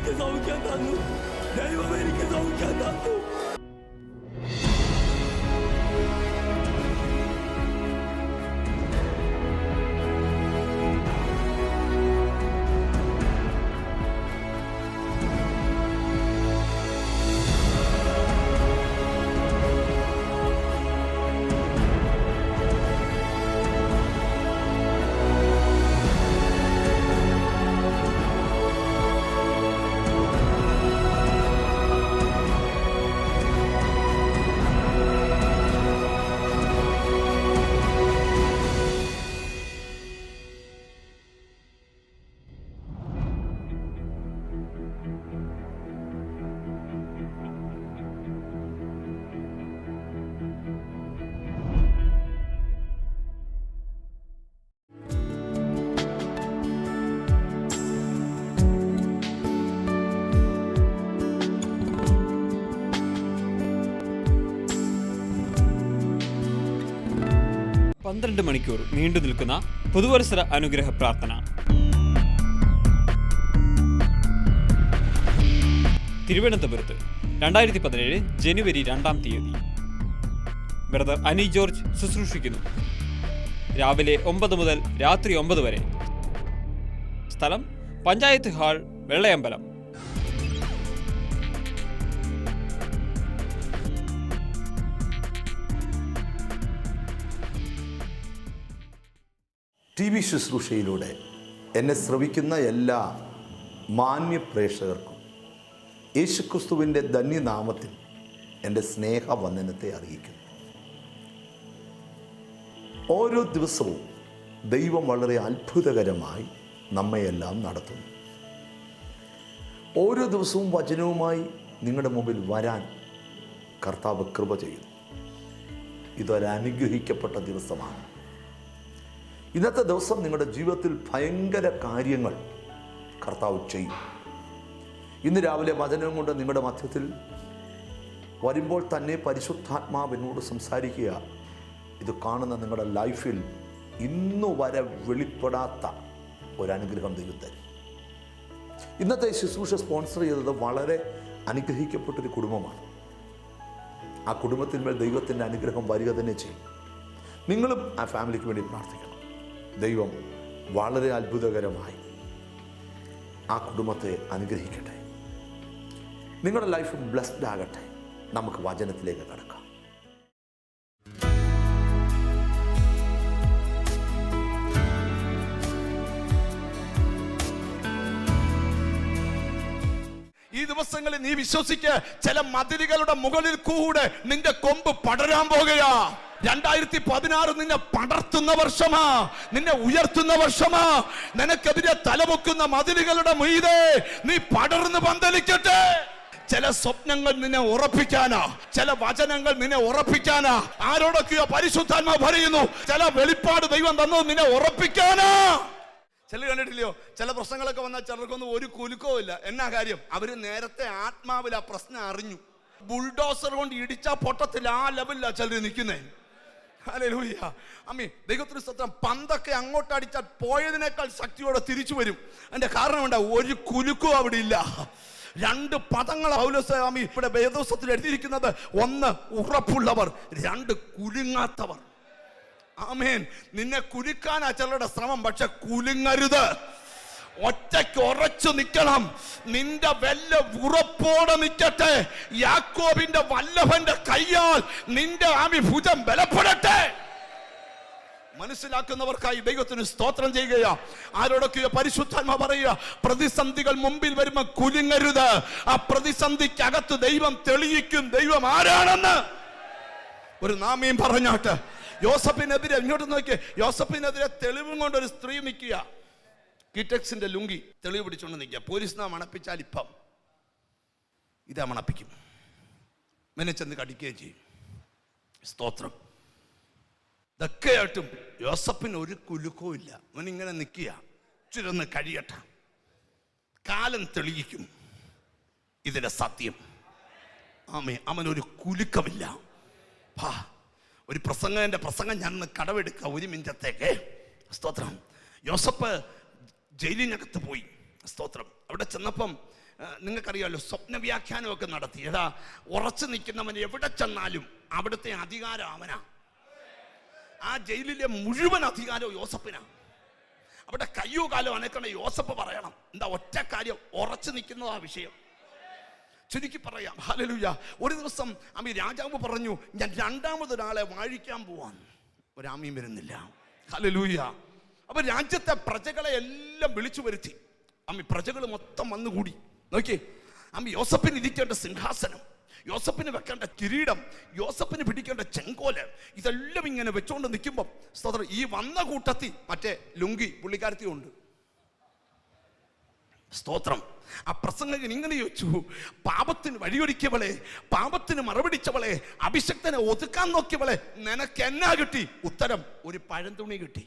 എനിക്ക് സൗഖ്യം തന്നു. ദൈവം എനിക്ക് സൗഖ്യം തന്നു. പന്ത്രണ്ട് മണിക്കൂർ നീണ്ടു നിൽക്കുന്ന പുതുവത്സര അനുഗ്രഹ പ്രാർത്ഥന. തിരുവനന്തപുരത്ത് 2017 ജനുവരി 2-ാം തീയതി ബ്രദർ അനി ജോർജ് ശുശ്രൂഷിക്കുന്നു. രാവിലെ 9 മുതൽ രാത്രി 9 വരെ. സ്ഥലം panchayat hall, Vellayambalam. T V ശുശ്രൂഷയിലൂടെ എന്നെ ശ്രവിക്കുന്ന എല്ലാ മാന്യ പ്രേക്ഷകർക്കും യേശുക്രിസ്തുവിൻ്റെ ധന്യനാമത്തിൽ എൻ്റെ സ്നേഹവന്ദനത്തെ അറിയിക്കുന്നു. ഓരോ ദിവസവും ദൈവം വളരെ അത്ഭുതകരമായി നമ്മയെല്ലാം നടത്തുന്നു. ഓരോ ദിവസവും വചനവുമായി നിങ്ങളുടെ മുമ്പിൽ വരാൻ കർത്താവ് കൃപ ചെയ്യുന്നു. ഇതൊരനുഗ്രഹിക്കപ്പെട്ട ദിവസമാണ്. ഇന്നത്തെ ദിവസം നിങ്ങളുടെ ജീവിതത്തിൽ ഭയങ്കര കാര്യങ്ങൾ കർത്താവ് ചെയ്യും. ഇന്ന് രാവിലെ വചനം കൊണ്ട് നിങ്ങളുടെ മധ്യത്തിൽ വരുമ്പോൾ തന്നെ പരിശുദ്ധാത്മാവിനോട് സംസാരിക്കുക. ഇത് കാണുന്ന നിങ്ങളുടെ ലൈഫിൽ ഇന്നു വരെ വെളിപ്പെടാത്ത ഒരനുഗ്രഹം ദൈവം തരും. ഇന്നത്തെ ശുശ്രൂഷ സ്പോൺസർ ചെയ്തത് വളരെ അനുഗ്രഹിക്കപ്പെട്ടൊരു കുടുംബമാണ്. ആ കുടുംബത്തിന്മേൽ ദൈവത്തിൻ്റെ അനുഗ്രഹം വരിക തന്നെ ചെയ്യും. നിങ്ങളും ആ ഫാമിലിക്ക് വേണ്ടി പ്രാർത്ഥിക്കണം. ദൈവം വളരെ അത്ഭുതകരമായി ആ കുടുംബത്തെ അനുഗ്രഹിക്കട്ടെ. നിങ്ങളുടെ ലൈഫ് ബ്ലെസ്ഡ് ആകട്ടെ. നമുക്ക് വചനത്തിലേക്ക് കടക്കാം. ഈ ദിവസങ്ങളിൽ നീ വിശ്വസിക്ക്, ചില മതിലുകളുടെ മുകളിൽ കൂടെ നിന്റെ കൊമ്പ് പടരാൻ പോകുകയാ. 2016 നിന്നെ പടർത്തുന്ന വർഷമാ, നിന്നെ ഉയർത്തുന്ന വർഷമാ. നിനക്കെതിരെ തലമുക്കുന്ന മതിലുകളുടെ മീതെ നീ പടർന്ന് പന്തലിക്കട്ടെ. ചില സ്വപ്നങ്ങൾ നിന്നെ ഉറപ്പിക്കാനാ, ചില വചനങ്ങൾ നിന്നെ ഉറപ്പിക്കാനാ. ആരോടൊക്കെയോ പരിശുദ്ധാത്മാവ് പറയുന്നു, ചില വെളിപ്പാട് ദൈവം തന്നത് നിന്നെ ഉറപ്പിക്കാനാ. ചില കണ്ടിട്ടില്ലയോ, ചില പ്രശ്നങ്ങളൊക്കെ വന്നാൽ ചിലർക്കൊന്നും ഒരു കുലുക്കവും ഇല്ല. എന്നാ കാര്യം? അവര് നേരത്തെ ആത്മാവിൽ ആ പ്രശ്നം അറിഞ്ഞു. ബുൾഡോസർ കൊണ്ട് ഇടിച്ചാ പൊട്ടത്തില്ല, ആ ലെവലിലാ ചിലർ നിൽക്കുന്നേ. ഹല്ലേലൂയ. ആമീൻ. ദൈവത്തിന് സ്തോത്രം. പന്തൊക്കെ അങ്ങോട്ട് അടിച്ചാൽ പോയതിനേക്കാൾ ശക്തിയോടെ തിരിച്ചു വരും. അതിന്റെ കാരണം എന്താ? ഒരു കുലുക്കും അവിടെ ഇല്ല. 2 പദങ്ങൾ പൗലോസ് ഇവിടെ വേദോസ്തത്തിൽ എഴുതിയിരിക്കുന്നത്. 1 ഉറപ്പുള്ളവർ, 2 കുലുങ്ങാത്തവർ. ആമേൻ. നിന്നെ കുലുക്കാനാ ചിലരുടെ ശ്രമം, പക്ഷെ കുലുങ്ങരുത്. ഒറ്റയ്ക്ക് ഉറച്ചു നിൽക്കണം. നിന്റെ വല്ല ഉറപ്പോടെ നിൽക്കട്ടെ. യാക്കോബിന്റെ വല്ലഭന്റെ കയ്യാൽ നിന്റെ ഭുജം ബലപ്പെടട്ടെ. മനസ്സിലാക്കുന്നവർക്കായി ദൈവത്തിന് സ്തോത്രം ചെയ്യുകയാ. ആരോടൊക്കെയോ പരിശുദ്ധാത്മാ പറയുക, പ്രതിസന്ധികൾ മുമ്പിൽ വരുമ്പോൾ കുലുങ്ങരുത്. ആ പ്രതിസന്ധിക്കകത്ത് ദൈവം തെളിയിക്കും ദൈവം ആരാണെന്ന്. ഒരു നാമയും പറഞ്ഞാട്ട് യോസഫിനെതിരെ ഇങ്ങോട്ട് നോക്കിയേ. യോസഫിനെതിരെ തെളിവും കൊണ്ട് ഒരു സ്ത്രീ നിൽക്കുക. കിറ്റക്സിന്റെ ലുങ്കി തെളിവ് പിടിച്ചുകൊണ്ട് നിൽക്കുക. പോലീസ് നാ മണപ്പിച്ചാൽ ഇപ്പം ഇതാ മണപ്പിക്കും. മെന്നെ ചെന്ന് കടിക്കുകയും ചെയ്യും. സ്തോത്രം. ഇതൊക്കെയായിട്ടും യോസഫിന് ഒരു കുലുക്കവും ഇല്ല. അവനിങ്ങനെ നിൽക്കുക. ചുരന്ന് കഴിയട്ടെ, കാലം തെളിയിക്കും ഇതിലെ സത്യം. ആമേ. അവനൊരു കുലുക്കമില്ല. ഒരു എൻ്റെ പ്രസംഗം ഞാനൊന്ന് കടവെടുക്കുക 1 മിനിറ്റത്തേക്ക്. സ്തോത്രം. യോസഫ് ജയിലിനകത്ത് പോയി. സ്തോത്രം. അവിടെ ചെന്നപ്പം നിങ്ങൾക്കറിയാമല്ലോ, സ്വപ്ന വ്യാഖ്യാനമൊക്കെ നടത്തി. ഏതാ, ഉറച്ചു നിൽക്കുന്നവൻ എവിടെ ചെന്നാലും അവിടുത്തെ അധികാരം അവനാ. ആ ജയിലിലെ മുഴുവൻ അധികാരവും യോസഫിനാ. അവിടെ കയ്യോ കാലോ അനക്കണ യോസഫ് പറയണം. എന്താ, ഒറ്റ കാര്യം, ഉറച്ചു നിൽക്കുന്നതാ വിഷയം. ചുരുക്കി പറയാം, ഹല്ലേലൂയ. ഒരു ദിവസം രാജാവ് പറഞ്ഞു, ഞാൻ രണ്ടാമതൊരാളെ വാഴിക്കാൻ പോവാൻ. ഒരാമയും വരുന്നില്ല. ഹല്ലേലൂയ. അപ്പൊ രാജ്യത്തെ പ്രജകളെ എല്ലാം വിളിച്ചു വരുത്തി. പ്രജകൾ മൊത്തം വന്നുകൂടി. നോക്കിയേ, യോസഫിന് ഇരിക്കേണ്ട സിംഹാസനം, യോസഫിന് വെക്കേണ്ട കിരീടം, യോസഫിന് പിടിക്കേണ്ട ചെങ്കോല്, ഇതെല്ലാം ഇങ്ങനെ വെച്ചോണ്ട് നിൽക്കുമ്പം സ്തോത്രം, ഈ വന്ന കൂട്ടത്തിൽ മറ്റേ ലുങ്കി പുള്ളിക്കാരത്തി ഉണ്ട്. സ്തോത്രം. ആ പ്രസംഗകൻ ഇങ്ങനെ ചോദിച്ചു, പാപത്തിന് വഴിയൊരുക്കിയവളെ, പാപത്തിന് മറുപടിച്ചവളെ, അഭിഷക്തനെ ഒതുക്കാൻ നോക്കിയവളെ, നിനക്ക് എന്നാ കിട്ടി? ഉത്തരം, ഒരു പഴന്തുണി കിട്ടി.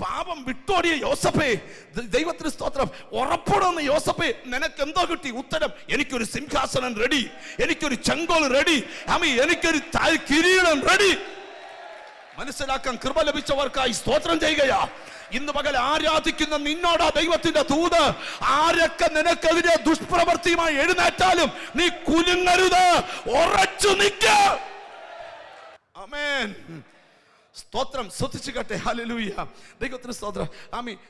പാപം വിട്ടോടിയ യോസഫേ, ദൈവത്തിന് സ്തോത്രം, ഉറപ്പോടുന്ന യോസഫേ, നിനക്ക് എന്തോ കിട്ടി? ഉത്തരം, എനിക്കൊരു സിംഹാസനം റെഡി, എനിക്കൊരു ചെങ്കോൽ റെഡി, എനിക്കൊരു കിരീടം റെഡി. മനസ്സിലാക്കാൻ കൃപ ലഭിച്ചവർക്കായി സ്തോത്രം ചെയ്യുകയാ. ഇന്ന് പകൽ ആരാധിക്കുന്ന നിന്നോടാ ദൈവത്തിന്റെ ദൂത്. ആരൊക്കെ നിനക്കെതിരെ ദുഷ്പ്രവൃത്തിയുമായി എഴുന്നേറ്റാലും നീ കുലുങ്ങരുത്, ഉറച്ചു നിൽക്ക. ആമേൻ. സ്തോത്രം. ശ്രദ്ധിച്ചു കേട്ടെ. ഹല്ലേലൂയ. ദൈവത്തിന് സ്തോത്രം.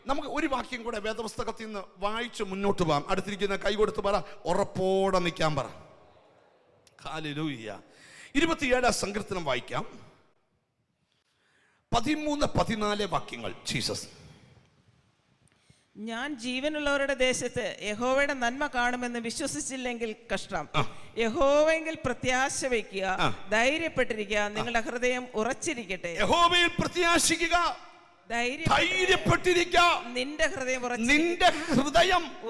നമുക്ക് ഒരു വാക്യം കൂടെ വേദപുസ്തകത്തിൽ നിന്ന് വായിച്ച് മുന്നോട്ട് പോകാം. അടുത്തിരിക്കുന്ന കൈ കൊടുത്ത് പറ, ഉറപ്പോടെ നിൽക്കാൻ പറ. ഹല്ലേലൂയ. 27 സങ്കീർത്തനം വായിക്കാം. 13-14 വാക്യങ്ങൾ. ജീസസ്. ഞാൻ ജീവനുള്ളവരുടെ ദേശത്ത് യഹോവയുടെ നന്മ കാണുമെന്ന് വിശ്വസിച്ചില്ലെങ്കിൽ കഷ്ടം. യഹോവയെങ്കിൽ പ്രത്യാശ വയ്ക്കുക, ധൈര്യപ്പെട്ടിരിക്കുക, നിങ്ങളുടെ ഹൃദയം ഉറച്ചിരിക്കട്ടെ. യഹോവയിൽ പ്രത്യാശിക്കുക, ധൈര്യപ്പെട്ടിരിക്കുക, നിന്റെ ഹൃദയം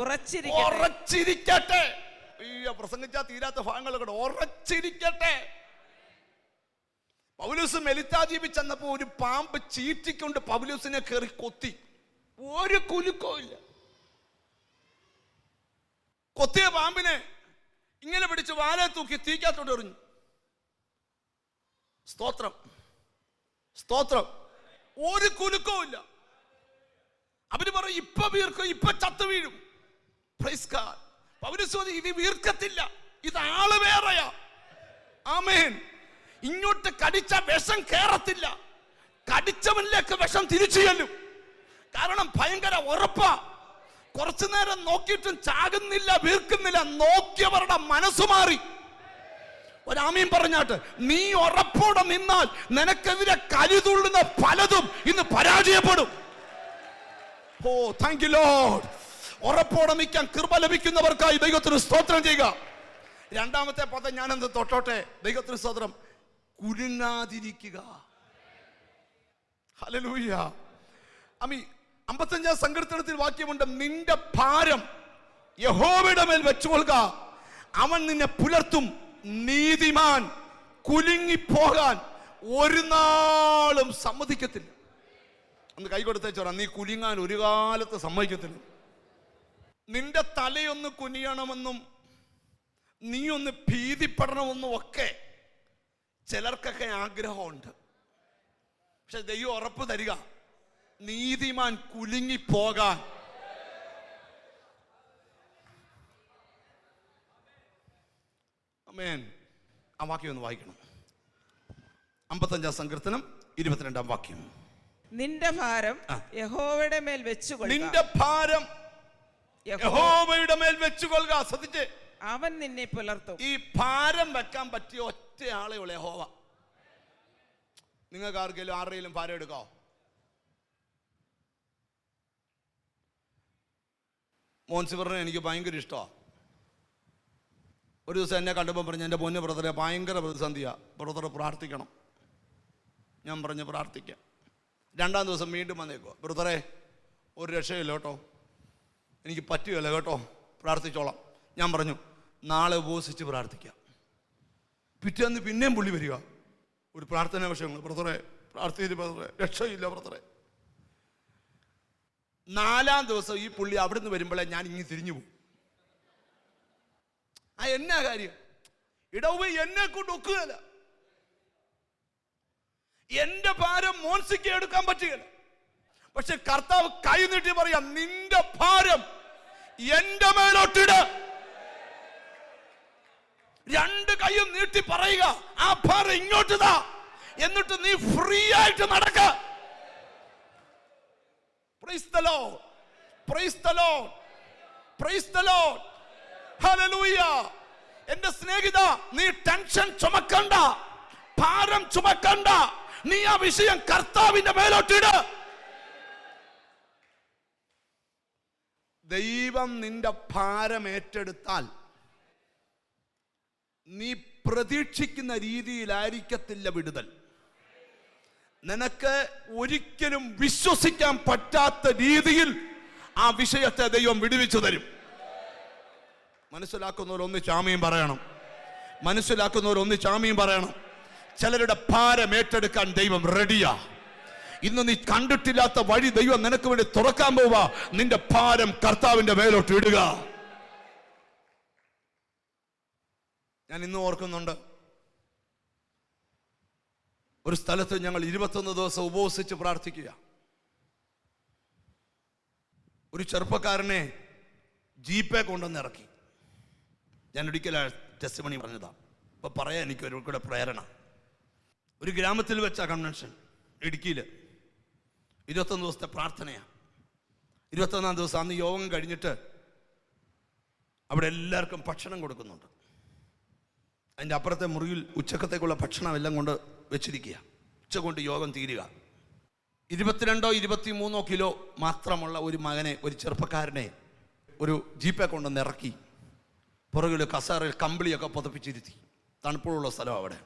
ഉറച്ചിരിക്കട്ടെ. പ്രസംഗിച്ചാൽ തീരാത്ത ഭാഗങ്ങളൊക്കെ ഉറച്ചിരിക്കട്ടെ. പൗലോസ് മെലിത്താദ്വീപിൽ ചെന്നപ്പോ ഒരു പാമ്പ് ചീറ്റിക്കൊണ്ട് പൗലോസിനെ കയറി കൊത്തി. ഒരു കുലുക്കോ ഇല്ല. കൊത്തിയ പാമ്പിനെ ഇങ്ങനെ പിടിച്ച് വാലെ തൂക്കി തീക്കകത്തോട്ട് എറിഞ്ഞു. സ്തോത്രം, സ്തോത്രം. ഒരു കുലുക്കോ ഇല്ല. അവര് പറയും, ഇപ്പൊ വീർക്കും, ഇപ്പൊ ചത്തു വീഴും. Praise God. പൗലോസ് ഇത് വീർക്കത്തില്ല, ഇത് ആള് വേറെയാ. ആമേൻ. ഇങ്ങോട്ട് കടിച്ച വിഷം കേറത്തില്ല, കടിച്ചവനിലേക്ക് വിഷം തിരിച്ചു ചെല്ലും. കാരണം ഭയങ്കര ഉറപ്പാ. കുറച്ചു നേരം നോക്കിയിട്ടും ചാകുന്നില്ല, വീർക്കുന്നില്ല. നോക്കിയവരുടെ മനസ്സ് മാറി. ഒരാമീൻ പറഞ്ഞാട്ട്, നീ ഉറപ്പോടെ നിന്നാൽ നിനക്കെതിരെ കരുതുള്ളുന്ന പലതും ഇന്ന് പരാജയപ്പെടും. ഓ, താങ്ക് യു ലോർഡ്. ഉറപ്പോടെ നിൽക്കാൻ കൃപ ലഭിക്കുന്നവർക്കായി ദൈവത്തിന് സ്തോത്രം ചെയ്യുക. രണ്ടാമത്തെ പദം ഞാനെന്ത് തൊട്ടോട്ടെ. ദൈവത്തിന് സ്തോത്രം. കുലുങ്ങാതിരിക്കുക. ഹല്ലേലൂയ. 55 സങ്കീർത്തനത്തിൽ വാക്യമുണ്ട്, നിന്റെ ഭാരം യഹോവയുടെ മേൽ വെച്ചുകൊള്ളുക, അവൻ നിന്നെ പുലർത്തും. നീതിമാൻ കുലുങ്ങിപ്പോകാൻ ഒരു നാളും സമ്മതിക്കത്തില്ല. ഒന്ന് കൈ കൊടുത്തേച്ചോടാ, നീ കുലുങ്ങാൻ ഒരു കാലത്ത് സമ്മതിക്കത്തില്ല. നിന്റെ തലയൊന്ന് കുനിയണമെന്നും നീ ഒന്ന് ഭീതിപ്പെടണമെന്നും ഒക്കെ ചിലർക്കൊക്കെ ആഗ്രഹമുണ്ട്. പക്ഷെ ദൈവം ഉറപ്പ് തരിക, നീതിമാൻ കുലുങ്ങിപ്പോകാൻ. ആമേൻ. ആ വാക്യം ഒന്ന് വായിക്കണം. 55 സങ്കീർത്തനം 22 വാക്യം. നിന്റെ ഭാരം യഹോവയുടെ മേൽ വെച്ചുകൊള്ളുക. നിന്റെ ഭാരം യഹോവയുടെ മേൽ വെച്ചുകൊള്ളുക. ശ്രദ്ധിച്ചേ, അവൻ നിന്നെ പുലർത്തും. ഈ ഭാരം വെക്കാൻ പറ്റിയ ഒറ്റ ആളെ ഉള്ളൂ, യഹോവ. നിങ്ങൾക്ക് ആർക്കെങ്കിലും ആരുടെയും ഭാരം എടുക്കാവോ? മോൻസിബറിനെ എനിക്ക് ഭയങ്കര ഇഷ്ടമാണ്. ഒരു ദിവസം എന്നെ കണ്ടപ്പോൾ പറഞ്ഞു, എൻ്റെ പൊന്നു ബ്രദറെ, ഭയങ്കര പ്രതിസന്ധിയാ ബ്രദർ, പ്രാർത്ഥിക്കണം. ഞാൻ പറഞ്ഞു പ്രാർത്ഥിക്കാം. രണ്ടാം ദിവസം വീണ്ടും വന്നേക്കോ, ബ്രദറെ ഒരു രക്ഷയില്ല കേട്ടോ, എനിക്ക് പറ്റുകയില്ല കേട്ടോ, പ്രാർത്ഥിച്ചോളാം. ഞാൻ പറഞ്ഞു നാളെ ഉപവസിച്ച് പ്രാർത്ഥിക്കാം. പിറ്റേന്ന് പിന്നെയും പുള്ളി വരിക, ഒരു പ്രാർത്ഥന വിഷയങ്ങൾ, ബ്രദറെ പ്രാർത്ഥിച്ചിട്ട് ബ്രദറെ രക്ഷയില്ല ബ്രദറെ. നാലാം ദിവസം ഈ പുള്ളി അവിടുന്ന് വരുമ്പോഴേ ഞാൻ ഇങ്ങനെ തിരിഞ്ഞു പോകും. എന്നാ കാര്യം? ഇടവ് എന്നെ കൊണ്ട് ഒക്കുകയില്ല, എന്റെ ഭാരം മോൻസിക്ക് എടുക്കാൻ പറ്റുകയില്ല. പക്ഷെ കർത്താവ് കൈ നീട്ടി പറയാം, നിന്റെ ഭാരം എന്റെ മേലോട്ടിട്. രണ്ട് കൈയും നീട്ടി പറയുക, ആ ഭാരം ഇങ്ങോട്ട് താ, എന്നിട്ട് നീ ഫ്രീ ആയിട്ട് നടക്ക. Praise the Lord. Praise the Lord. Praise the Lord. Hallelujah. എന്റെ സ്നേഹിത, നീ ടെൻഷൻ ചുമക്കണ്ട, ഭാരം ചുമക്കണ്ട. നീ ആ വിഷയം കർത്താവിന്റെ മേലോട്ടിട്. ദൈവം നിന്റെ ഭാരം ഏറ്റെടുത്താൽ നീ പ്രതീക്ഷിക്കുന്ന രീതിയിലായിരിക്കത്തില്ല വിടുതൽ. നിനക്ക് ഒരിക്കലും വിശ്വസിക്കാൻ പറ്റാത്ത രീതിയിൽ ആ വിഷയത്തെ ദൈവം വിടുവിച്ചു തരും. മനസ്സിലാക്കുന്നവർ ഒന്ന് ചാമിയും പറയണം. മനസ്സിലാക്കുന്നവർ ഒന്ന് ചാമിയും പറയണം. ചിലരുടെ ഭാരം ഏറ്റെടുക്കാൻ ദൈവം റെഡിയാ. ഇന്ന് നീ കണ്ടിട്ടില്ലാത്ത വഴി ദൈവം നിനക്ക് വേണ്ടി തുറക്കാൻ പോവാ. നിന്റെ ഭാരം കർത്താവിന്റെ മേലോട്ട് ഇടുക. ഞാൻ ഇന്ന് ഓർക്കുന്നുണ്ട്, ഒരു സ്ഥലത്ത് ഞങ്ങൾ 21 ദിവസം ഉപവസിച്ച് പ്രാർത്ഥിക്കുക. ഒരു ചെറുപ്പക്കാരനെ ജീപ്പേ കൊണ്ടുവന്ന് ഇറക്കി. ഞാൻ ഒരിക്കലും ടെസ്റ്റിമണി പറഞ്ഞതാ, ഇപ്പൊ പറയാൻ എനിക്ക് ഒരു കൂടെ പ്രേരണ. ഒരു ഗ്രാമത്തിൽ വെച്ച കൺവെൻഷൻ ഇടുക്കിയിൽ 21 ദിവസത്തെ പ്രാർത്ഥനയാണ്. 21-ാം ദിവസം അന്ന് യോഗം കഴിഞ്ഞിട്ട് അവിടെ എല്ലാവർക്കും ഭക്ഷണം കൊടുക്കുന്നുണ്ട്. അതിൻ്റെ അപ്പുറത്തെ മുറിയിൽ ഉച്ചക്കത്തേക്കുള്ള ഭക്ഷണം എല്ലാം കൊണ്ട് വെച്ചിരിക്കുക. ഉച്ച കൊണ്ട് യോഗം തീരുക. 22-23 കിലോ മാത്രമുള്ള ഒരു മകനെ, ഒരു ചെറുപ്പക്കാരനെ ഒരു ജീപ്പെ കൊണ്ടുവന്ന് ഇറക്കി. പുറകിൽ കസേരയിൽ കമ്പിളിയൊക്കെ പുതപ്പിച്ചിരുത്തി. തണുപ്പുള്ള സ്ഥലം അവിടെ.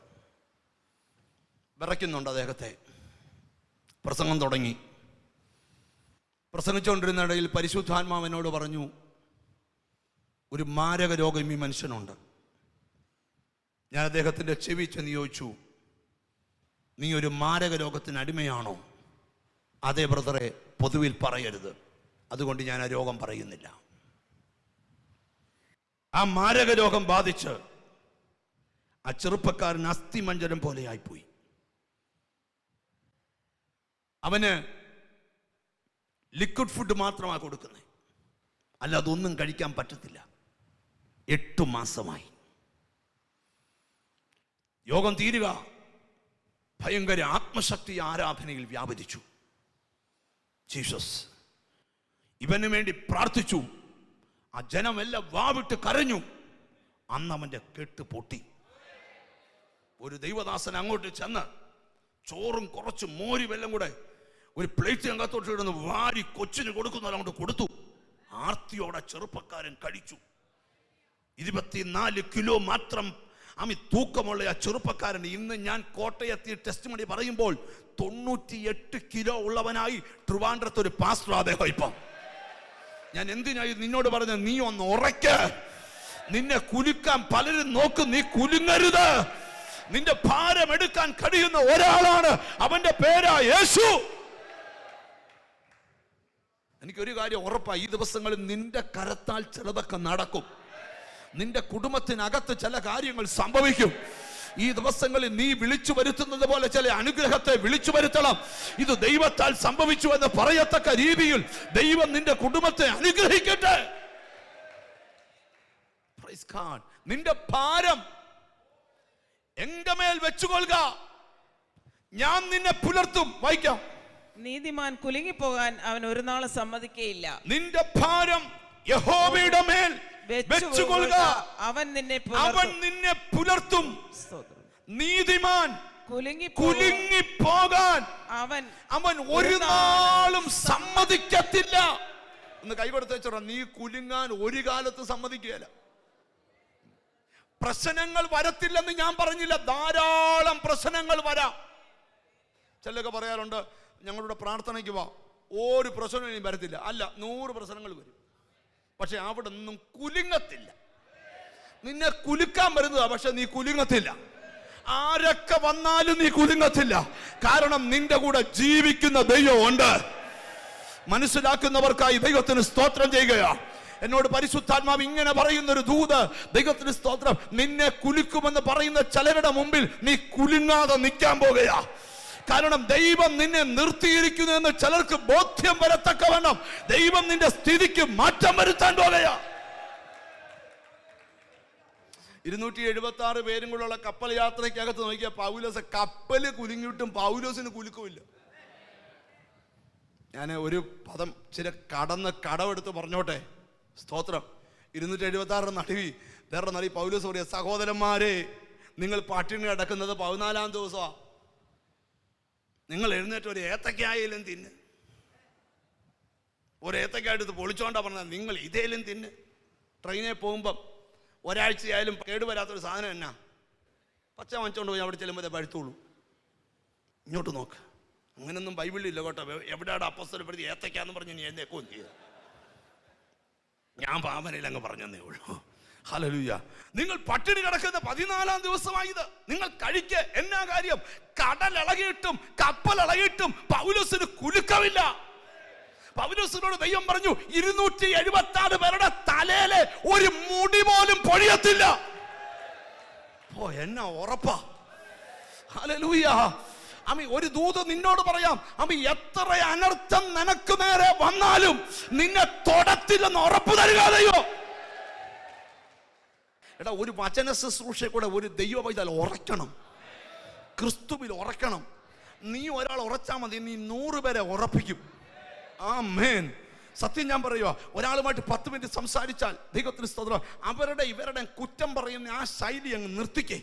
വിറയ്ക്കുന്നുണ്ട് അദ്ദേഹത്തെ. പ്രസംഗം തുടങ്ങി. പ്രസംഗിച്ചുകൊണ്ടിരുന്നിടയിൽ പരിശുദ്ധാത്മാവിനോട് പറഞ്ഞു, ഒരു മാരക രോഗം ഈ മനുഷ്യനുണ്ട്. ഞാൻ അദ്ദേഹത്തിൻ്റെ ചെവി ചെന്ന് ചോദിച്ചു, നീ ഒരു മാരക രോഗത്തിന് അടിമയാണോ? അതേ ബ്രദറെ, പൊതുവിൽ പറയരുത്, അതുകൊണ്ട് ഞാൻ ആ രോഗം പറയുന്നില്ല. ആ മാരക രോഗം ബാധിച്ച് ആ ചെറുപ്പക്കാരൻ അസ്ഥിമഞ്ജരം പോലെയായിപ്പോയി. അവന് ലിക്വിഡ് ഫുഡ് മാത്രമാണ് കൊടുക്കുന്നത്, അല്ല അതൊന്നും കഴിക്കാൻ പറ്റത്തില്ല. 8 മാസമായി. യോഗം തീരുക, ഭയങ്കര ആത്മശക്തി ആരാധനയിൽ വ്യാപരിച്ചു. ജീസസ് ഇവന് വേണ്ടി പ്രാർത്ഥിച്ചു. ആ ജനമെല്ലാം വാവിട്ട് കരഞ്ഞു. അന്ന് അവന്റെ കെട്ട് പൊട്ടി. ഒരു ദൈവദാസൻ അങ്ങോട്ട് ചെന്ന് ചോറും കുറച്ച് മോരി വെള്ളം കൂടെ ഒരു പ്ലേറ്റ് അകത്തോട്ട് ഇടുന്ന് വാരി കൊച്ചിന് കൊടുക്കുന്നവർ അങ്ങോട്ട് കൊടുത്തു. ആർത്തിയോടെ ചെറുപ്പക്കാരൻ കഴിച്ചു. 24 കിലോ മാത്രം തൂക്കമുള്ള ആ ചെറുപ്പക്കാരൻ ഇന്ന് ഞാൻ കോട്ടയത്തിൽ ടെസ്റ്റ് മണി പറയുമ്പോൾ 98 കിലോ ഉള്ളവനായി ട്രിവാൻഡ്രത്ത് ഒരു പാസ്റ്റർ അദ്ദേഹം. ഇപ്പം ഞാൻ എന്തിനായി നിന്നോട് പറഞ്ഞ, നീ ഒന്ന് ഉറയ്ക്ക. നിന്നെ കുലുക്കാൻ പലരും നോക്കും, നീ കുലുങ്ങരുത്. നിന്റെ ഭാരം എടുക്കാൻ കഴിയുന്ന ഒരാളാണ്, അവന്റെ പേരാ യേശു. എനിക്കൊരു കാര്യം ഉറപ്പായി, ഈ ദിവസങ്ങളിൽ നിന്റെ കരത്താൽ ചിലതൊക്കെ നടക്കും. നിന്റെ കുടുംബത്തിനകത്ത് ചില കാര്യങ്ങൾ സംഭവിക്കും. ഈ ദിവസങ്ങളിൽ നീ വിളിച്ചു വരുത്തുന്നത് പോലെ ചില അനുഗ്രഹത്തെ വിളിച്ചു വരുത്തണം. ഇത് ദൈവത്താൽ സംഭവിച്ചു എന്ന് പറയത്തക്ക രീതിയിൽ ദൈവം നിന്റെ കുടുംബത്തെ അനുഗ്രഹിക്കട്ടെ. Praise God. നിന്റെ ഭാരം എന്റെ മേൽ വെച്ചുകൊള്ളുക, ഞാൻ നിന്നെ പുലർത്തും. വായിക്കാം. നീതിമാൻ കുലുങ്ങിപ്പോകാൻ അവൻ ഒരു നാളും സമ്മതിക്കയില്ല. നിന്റെ ഭാരം യഹോവയുടെ മേൽ വെച്ചുകൊള്ളുക, അവൻ നിന്നെ പുലർത്തും. നീതിമാൻ കുലുങ്ങിപ്പോകാൻ അവൻ ഒരു നാളും സമ്മതിക്കത്തില്ല. ഒന്ന് കൈകൊടുത്ത് വെച്ചോ, നീ കുലുങ്ങാൻ ഒരു കാലത്ത് സമ്മതിക്കുകയില്ല. പ്രശ്നങ്ങൾ വരത്തില്ലെന്ന് ഞാൻ പറഞ്ഞില്ല, ധാരാളം പ്രശ്നങ്ങൾ വരാം. ചിലൊക്കെ പറയാറുണ്ട്, ഞങ്ങളുടെ പ്രാർത്ഥനയ്ക്ക് വാ, ഒരു പ്രശ്നം ഇനി വരത്തില്ല. അല്ല, 100 പ്രശ്നങ്ങൾ വരും, പക്ഷെ അവിടെ ഒന്നും കുലുങ്ങത്തില്ല. നിന്നെ കുലുക്കാൻ വരുന്നതാ, പക്ഷെ നീ കുലുങ്ങത്തില്ല. ആരൊക്കെ വന്നാലും നീ കുലുങ്ങത്തില്ല. കാരണം നിന്റെ കൂടെ ജീവിക്കുന്ന ദൈവം ഉണ്ട്. മനസ്സിലാക്കുന്നവർക്കായി ദൈവത്തിന് സ്തോത്രം ചെയ്യുകയാ. എന്നോട് പരിശുദ്ധാത്മാവ് ഇങ്ങനെ പറയുന്ന ഒരു ദൂത്, ദൈവത്തിന് സ്തോത്രം, നിന്നെ കുലുക്കുമെന്ന് പറയുന്ന ചിലരുടെ മുമ്പിൽ നീ കുലുങ്ങാതെ നിൽക്കാൻ പോകുകയാ. കാരണം ദൈവം നിന്നെ നിർത്തിയിരിക്കുന്നു എന്ന് ചിലർക്ക് ബോധ്യം വരത്തക്കവണ്ണം ദൈവം നിന്റെ സ്ഥിതിക്ക് മാറ്റം വരുത്താൻ പോകുകയാ. 276 പേരും കൂടെയുള്ള കപ്പൽ യാത്രയ്ക്കകത്ത് നോക്കിയ പൗലോസ്, കപ്പല് കുലുങ്ങിയിട്ടും പൗലോസിന് കുലുക്കുമില്ല. ഞാൻ ഒരു പദം ചില കടമെടുത്ത് പറഞ്ഞോട്ടെ. സ്തോത്രം. 276 നടുവി വേറെ നടി പൗലോസ് പറയാ, സഹോദരന്മാരെ, നിങ്ങൾ പട്ടിണി കിടക്കുന്നത് 14-ാം ദിവസമാണ്. നിങ്ങൾ എഴുന്നേറ്റ് ഒരു ഏത്തക്കായാലും തിന്ന്. ഒരു ഏത്തക്കായിട്ട് പൊളിച്ചോണ്ടാ പറഞ്ഞത്, നിങ്ങൾ ഇതേലും തിന്ന്. ട്രെയിനിൽ പോകുമ്പം ഒരാഴ്ചയായാലും കേടുവരാത്തൊരു സാധനം എന്നാ, പച്ച വാങ്ങിച്ചോണ്ട് പോയി അവിടെ ചെല്ലുമ്പോൾ പഴുത്തുള്ളൂ. ഇങ്ങോട്ട് നോക്ക്, അങ്ങനൊന്നും ബൈബിളിലില്ല കേട്ടോ. എവിടെയാണ് അപ്പോസ്തലപ്പെടുത്തി ഏത്തക്കാന്ന് പറഞ്ഞ് നീ എഴുന്നേക്കുകയും ചെയ്യുക. ഞാൻ പാവനയിൽ അങ്ങ് പറഞ്ഞതേ ഉള്ളൂ. ഹല്ലേലൂയ. നിങ്ങൾ പട്ടിണി കിടക്കുന്ന 14-ാം ദിവസമായത്. നിങ്ങൾ കഴിക്ക്. എന്നാ കാര്യം? കടലിളകിയിട്ടും കപ്പലിളകിയിട്ടും പൗലോസിന് കുലുക്കമില്ല. പൗലോസിനോട് ദൈവം പറഞ്ഞു, 276 പേരുടെ തലയിലെ ഒരു മുടി പോലും പൊഴിയത്തില്ല. ഓ, എന്നാ ഉറപ്പാ. ഹല്ലേലൂയ. അമ്മി, ഒരു ദൂത് നിന്നോട് പറയാം, അമ്മി, എത്ര അനർത്ഥം നിനക്ക് നേരെ വന്നാലും നിന്നെ തൊടത്തില്ലെന്ന് ഉറപ്പ് തരുകയോ. എടാ, ഒരു വചന ശുശ്രൂഷയെ കൂടെ ഒരു ദൈവ പൈതൽ ഉറക്കണം, ക്രിസ്തുവിൽ ഉറക്കണം. നീ ഒരാൾ ഉറച്ചാൽ മതി, നീ 100 പേരെ ഉറപ്പിക്കും. ആമേൻ. സത്യം ഞാൻ പറയുക, ഒരാളുമായിട്ട് 10 മിനിറ്റ് സംസാരിച്ചാൽ ദൈവത്തിന് സ്തോത്രം, അവരുടെ ഇവരുടെ കുറ്റം പറയുന്ന ആ ശൈലി അങ്ങ് നിർത്തിക്കേ.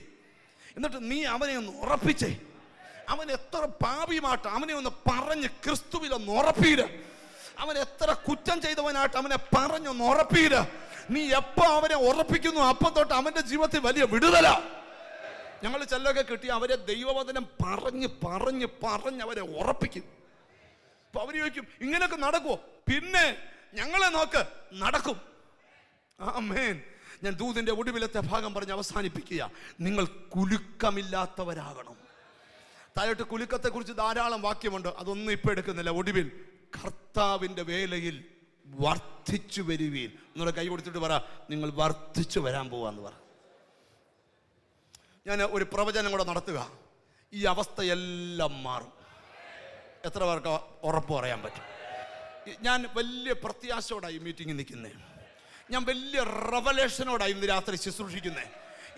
എന്നിട്ട് നീ അവനെ ഒന്ന് ഉറപ്പിച്ചേ. അവൻ എത്ര പാപിയുമായിട്ട് അവനെ ഒന്ന് പറഞ്ഞ് ക്രിസ്തുവിലൊന്ന് ഉറപ്പീര്. അവൻ എത്ര കുറ്റം ചെയ്തവനായിട്ട് അവനെ പറഞ്ഞൊന്ന് ഉറപ്പീര്. നീ എപ്പോ അവനെ ഉറപ്പിക്കുന്നു അപ്പം തൊട്ട് അവന്റെ ജീവിതത്തിൽ വലിയ വിടുതല. ഞങ്ങൾ ചെല്ലൊക്കെ കിട്ടി അവരെ ദൈവവചനം പറഞ്ഞ് പറഞ്ഞ് പറഞ്ഞ് അവരെ ഉറപ്പിക്കും. അപ്പൊ അവര് ചോദിക്കും, ഇങ്ങനെയൊക്കെ നടക്കുമോ? പിന്നെ ഞങ്ങളെ നോക്ക്, നടക്കും. ആമേൻ. ഞാൻ ദൂതിന്റെ ഒടുവിലത്തെ ഭാഗം പറഞ്ഞ് അവസാനിപ്പിക്കുക. നിങ്ങൾ കുലുക്കമില്ലാത്തവരാകണം. താഴോട്ട് കുലുക്കത്തെ കുറിച്ച് ധാരാളം വാക്യമുണ്ട്, അതൊന്നും ഇപ്പൊ എടുക്കുന്നില്ല. ഒടുവിൽ കർത്താവിന്റെ വേലയിൽ വർദ്ധിച്ചു വരുവീൻ. നിങ്ങളുടെ കൈ കൊടുത്തിട്ട് പറ, നിങ്ങൾ വർദ്ധിച്ചു വരാൻ പോവാന്ന് പറ. ഞാൻ ഒരു പ്രവചനം കൂടെ നടത്തുക. ഈ അവസ്ഥയെല്ലാം മാറും. എത്ര പേർക്ക് ഉറപ്പ് പറയാൻ പറ്റും? ഞാൻ വലിയ പ്രത്യാശയോടായി മീറ്റിംഗിൽ നിൽക്കുന്നേ. ഞാൻ വലിയ റെവലേഷനോടായി ഇന്ന് രാത്രി ശുശ്രൂഷിക്കുന്നേ.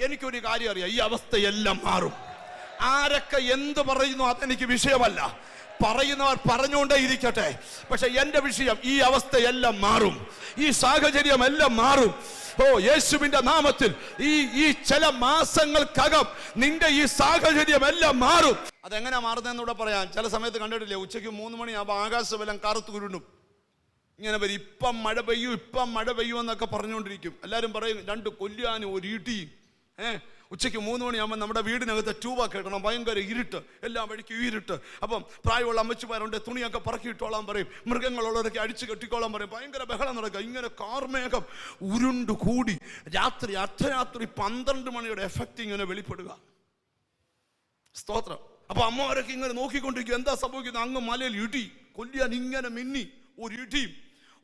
എനിക്കൊരു കാര്യം അറിയാം, ഈ അവസ്ഥയെല്ലാം മാറും. ആരൊക്കെ എന്ത് പറയുന്നു അതെനിക്ക് വിഷയമല്ല. പറയുന്നവർ പറഞ്ഞുകൊണ്ടേ ഇരിക്കട്ടെ. പക്ഷെ എന്റെ വിഷയം, ഈ അവസ്ഥയെല്ലാം മാറും, ഈ സാഹചര്യം എല്ലാം മാറും. ഓ, യേശുവിന്റെ നാമത്തിൽ ഈ ചില മാസങ്ങൾക്കകം നിന്റെ ഈ സാഹചര്യം എല്ലാം മാറും. അതെങ്ങനെ മാറുന്നതെന്നൂടെ പറയാം. ചില സമയത്ത് കണ്ടിട്ടില്ലേ, ഉച്ചയ്ക്ക് 3 മണിയാകുമ്പോൾ ആകാശമെല്ലാം കറുത്ത് കുരുണ്ടും ഇങ്ങനെ വരും. ഇപ്പം മഴ പെയ്യും, ഇപ്പം മഴ പെയ്യും എന്നൊക്കെ പറഞ്ഞുകൊണ്ടിരിക്കും. എല്ലാവരും പറയും 2 കൊല്ലുവാനും ഒരു ഇടിയും. ഉച്ചയ്ക്ക് 3 മണിയാകുമ്പോൾ നമ്മുടെ വീടിനകത്ത് ട്യൂബ കേട്ടണം, ഭയങ്കര ഇരുട്ട്, എല്ലാ വഴിക്കും ഇരുട്ട്. അപ്പം പ്രായമുള്ള അമ്മച്ചിമാരുണ്ട്, തുണിയൊക്കെ പറക്കിയിട്ടോളാൻ പറയും, മൃഗങ്ങളുള്ളവരൊക്കെ അടിച്ചു കെട്ടിക്കോളാൻ പറയും. ഭയങ്കര ബഹളം നടക്കുക. ഇങ്ങനെ കാർമേഘം ഉരുണ്ടു കൂടി രാത്രി അർദ്ധരാത്രി 12 മണിയുടെ എഫക്റ്റ് ഇങ്ങനെ വെളിപ്പെടുക. സ്തോത്രം. അപ്പൊ അമ്മമാരൊക്കെ ഇങ്ങനെ നോക്കിക്കൊണ്ടിരിക്കും, എന്താ സംഭവിക്കുന്നത്? അങ്ങ് മലയിൽ ഇടി, കൊല്ലിയാൻ ഇങ്ങനെ മിന്നി ഒരു ഇടിയും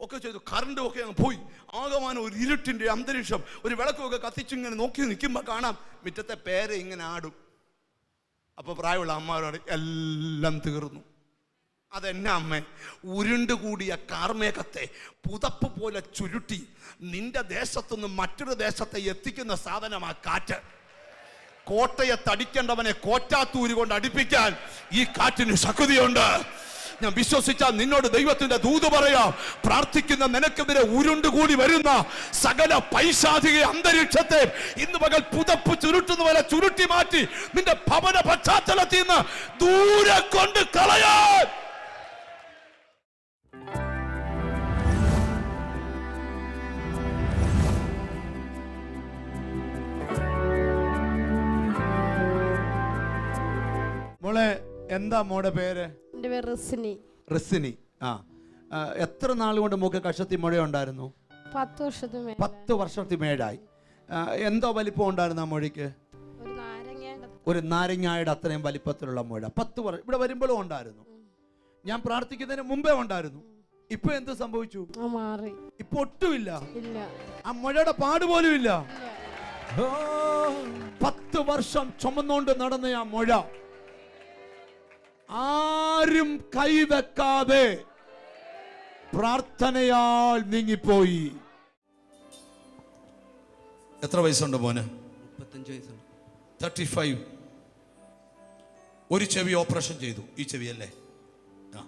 ഒക്കെ ചെയ്തു. കറണ്ടും ഒക്കെ അങ്ങ് പോയി. ആകമാനം ഒരു ഇരുട്ടിന്റെ അന്തരീക്ഷം. ഒരു വിളക്കൊക്കെ കത്തിച്ചിങ്ങനെ നോക്കി നിൽക്കുമ്പോൾ കാണാം മുറ്റത്തെ പേര ഇങ്ങനെ ആടും. അപ്പൊ പ്രായമുള്ള അമ്മമാരോട് എല്ലാം തീർന്നു. അതെന്നാ അമ്മേ? ഉരുണ്ടുകൂടിയ കാർമേഘത്തെ പുതപ്പ് പോലെ ചുരുട്ടി നിന്റെ ദേശത്തുനിന്ന് മറ്റൊരു ദേശത്തെ എത്തിക്കുന്ന സാധനമാ കാറ്റ്. കോട്ടയെ തടിക്കേണ്ടവനെ കോറ്റാത്തൂര് കൊണ്ട് അടിപ്പിക്കാൻ ഈ കാറ്റിന് ശക്തിയുണ്ട്. ഞാൻ വിശ്വസിച്ചാൽ നിന്നോട് ദൈവത്തിന്റെ ദൂത് പറയാം. പ്രാർത്ഥിക്കുന്ന നിനക്കെതിരെ ഉരുണ്ടുകൂടി വരുന്ന സകല പൈശാചിക അന്തരീക്ഷത്തെ ഇന്ന് പകൽ പുതപ്പ് ചുരുട്ടുന്ന പോലെ ചുരുട്ടി മാറ്റി നിന്റെ ഭവന പശ്ചാത്തലത്തിൽ നിന്ന് ദൂരെ കൊണ്ട് കളയാൻ. മോളെ, എന്താ മോടെ പേര്? എൻ്റെ പേര് റിസിനി. റിസിനി. എത്ര നാൾ കൊണ്ട് മോക്ക് കഷത്തി മുഴ ഉണ്ടായിരുന്നു? 10 വർഷത്തിന് മേലെ. 10 വർഷത്തിന് മേലായി. എന്തോ വലിപ്പം ഉണ്ടായിരുന്നു ആ മുഴയ്ക്ക്? ഒരു നാരങ്ങായുടെ അത്രയും വലിപ്പത്തിലുള്ള മുഴ. 10 വർഷം ഇവിടെ വരുമ്പോഴും ഉണ്ടായിരുന്നു. ഞാൻ പ്രാർത്ഥിക്കുന്നതിന് മുമ്പേ ഉണ്ടായിരുന്നു. ഇപ്പൊ എന്ത് സംഭവിച്ചു? മാറി. ഇപ്പൊ ഒട്ടുമില്ല. ആ മുഴയുടെ പാടുപോലും ഇല്ല. 10 വർഷം ചുമന്നുകൊണ്ട് നടന്ന ആ മുഴ ആരും കൈവെക്കാതെ പ്രാർത്ഥനയാൽ നീങ്ങിപ്പോയി. എത്ര വയസ്സുണ്ട് മോന്? 35 വയസ്സുണ്ട്. 35. ഒരു ചെവി ഓപ്പറേഷൻ ചെയ്തു. ഈ ചെവിയല്ലേ? ആ,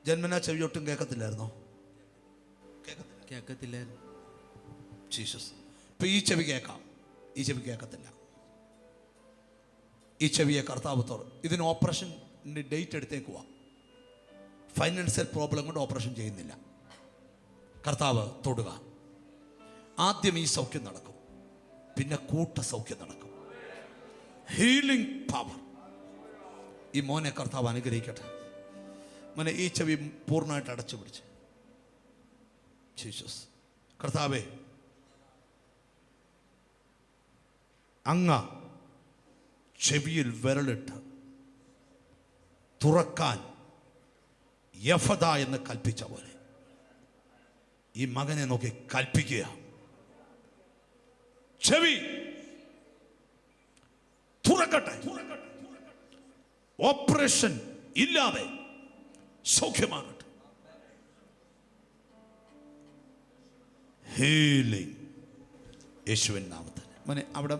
ജന്മനാ ചെവി ഒട്ടും കേൾക്കത്തില്ലായിരുന്നോ? കേൾക്കത്തില്ലായിരുന്നു. ജീസസ്. ഇപ്പൊ ഈ ചെവി കേൾക്കാം, ഈ ചെവി കേൾക്കത്തില്ല. ഈ ചെവിയെ കർത്താവ് തുറ. ഇതിന് ഓപ്പറേഷൻ്റെ ഡേറ്റ് എടുത്തേക്കുക. ഫൈനാൻഷ്യൽ പ്രോബ്ലം കൊണ്ട് ഓപ്പറേഷൻ ചെയ്യുന്നില്ല. കർത്താവ് തൊടുക. ആദ്യം ഈ സൗഖ്യം നടക്കും, പിന്നെ കൂട്ട സൗഖ്യം നടക്കും. Healing power. ഈ മോനെ കർത്താവ് അനുഗ്രഹിക്കട്ടെ. മോനെ ഈ ചെവി പൂർണ്ണമായിട്ട് അടച്ചു പിടിച്ച്. ജീസസ്. കർത്താവേ, അങ്ങ് ചെവിയിൽ വിരലിട്ട് തുറക്കാൻ യഫദ എന്ന് കൽപ്പിച്ച പോലെ ഈ മകനെ നോക്കി കൽപ്പിക്കുക. ചെവി തുറക്കട്ടെ. ഓപ്പറേഷൻ ഇല്ലാതെ സൗഖ്യമാകട്ടെ. ഹീലിംഗ് യേശുവിൻ നാമത്തിൽ. മോനെ അവിടെ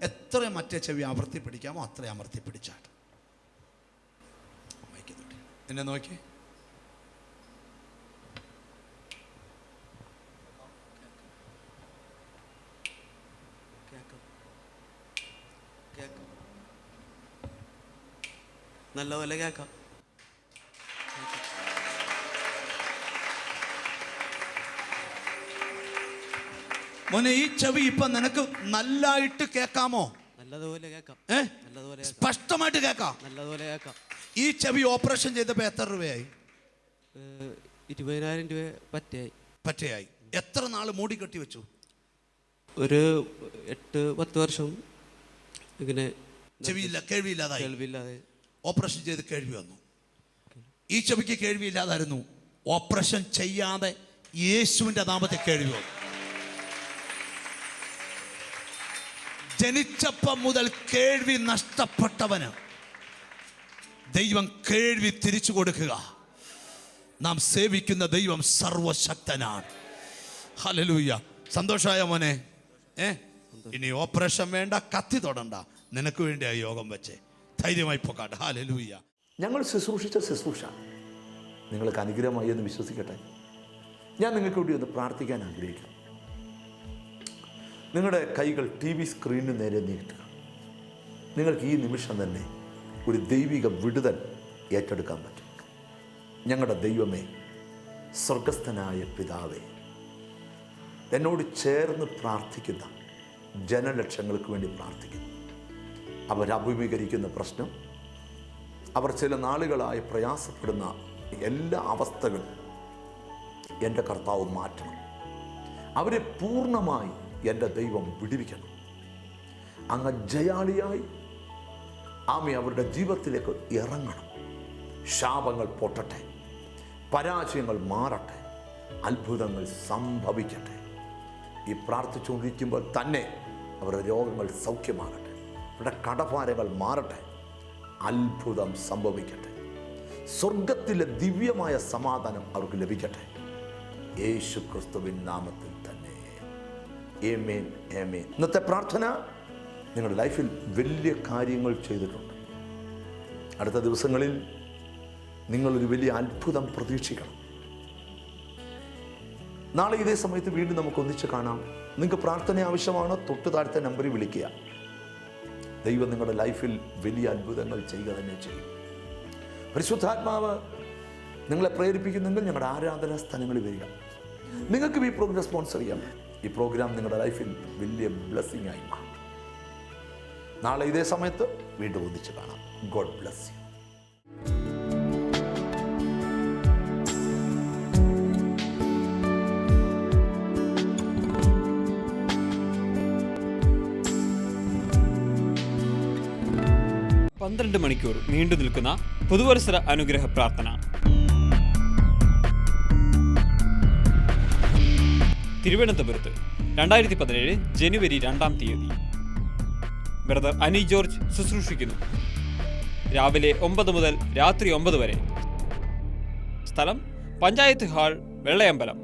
എത്ര മറ്റേ ചെവി അമർത്തി പിടിക്കാമോ അത്ര അമർത്തി പിടിച്ചാട്ട്. എന്നെ നോക്കി. നല്ലപോലെ കേൾക്കാം. മോനെ ഈ ചെവി ഇപ്പൊ നിനക്ക് നല്ലായിട്ട് കേൾക്കാമോ? നല്ലതുപോലെ കേൾക്കാം. നല്ലതുപോലെ സ്പഷ്ടമായിട്ട് കേൾക്കാം. നല്ലതുപോലെ കേൾക്കാം. ഈ ചെവി ഓപ്പറേഷൻ ചെയ്തപ്പോ എത്ര രൂപയായി? 20,000 രൂപ പറ്റയായി. എത്ര നാൾ മൂടി കെട്ടി വെച്ചു? ഒരു 8-10 വർഷം ഇങ്ങനെ ചെവിയില്ല, കേൾവിയില്ലാതായി. കേൾവിയില്ലാതെ ഓപ്പറേഷൻ ചെയ്ത് കേൾവി വന്നു. ഈ ചെവിക്ക് കേൾവിയില്ലാതായിരുന്നു. ഓപ്പറേഷൻ ചെയ്യാതെ യേശുവിന്റെ നാമത്തിൽ കേൾവി വന്നു. ജനിച്ചപ്പം മുതൽ കേൾവി നഷ്ടപ്പെട്ടവന് ദൈവം കേൾവി തിരിച്ചു കൊടുക്കുക. നാം സേവിക്കുന്ന ദൈവം സർവശക്തനാണ്. ഹല്ലേലൂയ. സന്തോഷമായ മോനെ? ഇനി ഓപ്പറേഷൻ വേണ്ട, കത്തി തൊടണ്ട. നിനക്ക് വേണ്ടി ആ യോഗം വെച്ചേ. ധൈര്യമായി പോകാട്ടെ. ഹല്ലേലൂയ. ഞങ്ങൾ ശുശ്രൂഷിച്ച ശുശ്രൂഷ നിങ്ങൾക്ക് അനുഗ്രഹമായി എന്ന് വിശ്വസിക്കട്ടെ. ഞാൻ നിങ്ങൾക്ക് വേണ്ടി ഒന്ന് പ്രാർത്ഥിക്കാൻ ആഗ്രഹിക്കുന്നു. നിങ്ങളുടെ കൈകൾ TV സ്ക്രീനിന് നേരെ നീട്ടുക. നിങ്ങൾക്ക് ഈ നിമിഷം തന്നെ ഒരു ദൈവിക വിടുതൽ ഏറ്റെടുക്കാൻ പറ്റും. ഞങ്ങളുടെ ദൈവമേ, സ്വർഗസ്ഥനായ പിതാവേ, എന്നോട് ചേർന്ന് പ്രാർത്ഥിക്കുന്ന ജനലക്ഷങ്ങൾക്ക് വേണ്ടി പ്രാർത്ഥിക്കുന്നു. അവരഭിമുഖീകരിക്കുന്ന പ്രശ്നം, അവർ ചില നാളുകളായി പ്രയാസപ്പെടുന്ന എല്ലാ അവസ്ഥകളും എൻ്റെ കർത്താവ് മാറ്റണം. അവരെ പൂർണ്ണമായി എൻ്റെ ദൈവം വിടുവിക്കണം. അങ്ങ് ജയാളിയായി ആമേ അവരുടെ ജീവിതത്തിലേക്ക് ഇറങ്ങണം. ശാപങ്ങൾ പൊട്ടട്ടെ, പരാജയങ്ങൾ മാറട്ടെ, അത്ഭുതങ്ങൾ സംഭവിക്കട്ടെ. ഈ പ്രാർത്ഥിച്ചുകൊണ്ടിരിക്കുമ്പോൾ തന്നെ അവരുടെ രോഗങ്ങൾ സൗഖ്യമാകട്ടെ, അവരുടെ കടഭാരങ്ങൾ മാറട്ടെ, അത്ഭുതം സംഭവിക്കട്ടെ. സ്വർഗത്തിലെ ദിവ്യമായ സമാധാനം അവർക്ക് ലഭിക്കട്ടെ. യേശു ക്രിസ്തുവിൻ നാമത്തിൽ തന്നെ. ആമേൻ, ആമേൻ. ഇന്നത്തെ പ്രാർത്ഥന നിങ്ങളുടെ ലൈഫിൽ വലിയ കാര്യങ്ങൾ ചെയ്തിട്ടുണ്ട്. അടുത്ത ദിവസങ്ങളിൽ നിങ്ങളൊരു വലിയ അത്ഭുതം പ്രതീക്ഷിക്കണം. നാളെ ഇതേ സമയത്ത് വീണ്ടും നമുക്ക് ഒന്നിച്ച് കാണാം. നിങ്ങൾക്ക് പ്രാർത്ഥന ആവശ്യമാണോ? തൊട്ട് താഴത്തെ നമ്പറിൽ വിളിക്കുക. ദൈവം നിങ്ങളുടെ ലൈഫിൽ വലിയ അത്ഭുതങ്ങൾ ചെയ്യുക തന്നെ ചെയ്യും. പരിശുദ്ധാത്മാവ് നിങ്ങളെ പ്രേരിപ്പിക്കുന്നെങ്കിൽ ഞങ്ങളുടെ ആരാധനാ സ്ഥലങ്ങളിൽ വരിക. നിങ്ങൾക്ക് ഈ പ്രോഗ്രാം സ്പോൺസർ ചെയ്യാം. ഈ പ്രോഗ്രാം നിങ്ങളുടെ ലൈഫിൽ വലിയ ബ്ലെസ്സിംഗ് ആയി മാറും. നാളെ ഇതേ സമയത്ത് വീണ്ടും ഒന്നിച്ച് കാണാം. God bless you. പന്ത്രണ്ട് മണിക്കൂർ നീണ്ടു നിൽക്കുന്ന പുതുവത്സര അനുഗ്രഹ പ്രാർത്ഥന. തിരുവനന്തപുരത്ത് 2017 ജനുവരി 2 ബ്രദർ അനി ജോർജ് ശുശ്രൂഷിക്കുന്നു. രാവിലെ 9 മുതൽ രാത്രി 9 വരെ. സ്ഥലം പഞ്ചായത്ത് ഹാൾ, വെള്ളയമ്പലം.